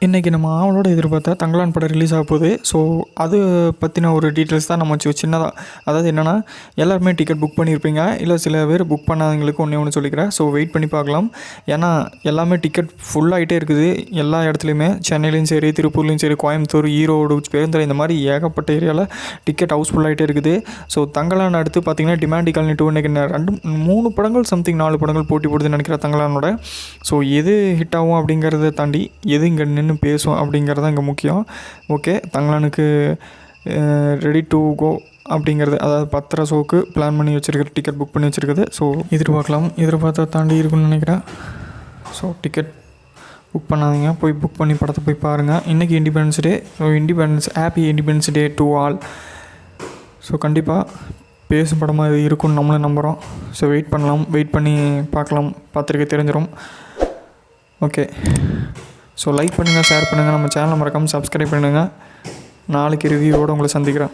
இன்றைக்கி நம்ம ஆவலோட எதிர்பார்த்தா தங்கலான் படம் ரிலீஸ் ஆக போகுது. ஸோ அது பற்றின ஒரு டீட்டெயில்ஸ் தான் நம்ம சின்னதாக, அதாவது என்னென்னா, எல்லாருமே டிக்கெட் புக் பண்ணியிருப்பீங்க. இல்லை சில பேர் புக் பண்ணாதவங்களுக்கு ஒன்று சொல்லிக்கிறேன். ஸோ வெயிட் பண்ணி பார்க்கலாம். ஏன்னா எல்லாமே டிக்கெட் ஃபுல்லாகிட்டே இருக்குது எல்லா இடத்துலையுமே. சென்னையிலையும் சரி, திருப்பூர்லேயும் சரி, கோயம்புத்தூர், ஈரோடு, பேருந்துறை, இந்த மாதிரி ஏகப்பட்ட ஏரியாவில் டிக்கெட் ஹவுஸ் ஃபுல்லாகிட்டே இருக்குது. ஸோ தங்கலான் அடுத்து பார்த்திங்கன்னா டிமாண்டி காலனி 2 இன்றைக்கி 3 படங்கள் சம்திங் 4 படங்கள் போட்டி போடுதுன்னு நினைக்கிறேன் தங்கலானோட. ஸோ எது ஹிட் ஆகும் அப்படிங்கிறத தாண்டி எது இங்கே நின்று பேசும் அப்படிங்கிறது தான் இங்கே முக்கியம். ஓகே, தங்கலானுக்கு ரெடி டு கோ அப்படிங்கிறது, அதாவது 10:30 ஷோக்கு பிளான் பண்ணி வச்சுருக்குது, டிக்கெட் புக் பண்ணி வச்சுருக்குது. ஸோ எதிர்பார்த்தா தாண்டி இருக்குன்னு நினைக்கிறேன். ஸோ டிக்கெட் புக் பண்ணாதீங்க, போய் புக் பண்ணி படத்தை போய் பாருங்கள். இன்றைக்கி independence day. So happy independence day to all. So கண்டிப்பாக பேசும் படமாக இது இருக்குன்னு நம்மளும் நம்புகிறோம். ஸோ வெயிட் பண்ணி பார்க்கலாம், பார்த்துருக்க தெரிஞ்சிடும். ஓகே, ஸோ லைக் பண்ணுங்கள், ஷேர் பண்ணுங்கள், நம்ம சேனலை மறக்காமல் சப்ஸ்கிரைப் பண்ணுங்கள். நாளைக்கு ரிவ்யூவோடு உங்களை சந்திக்கிறேன்.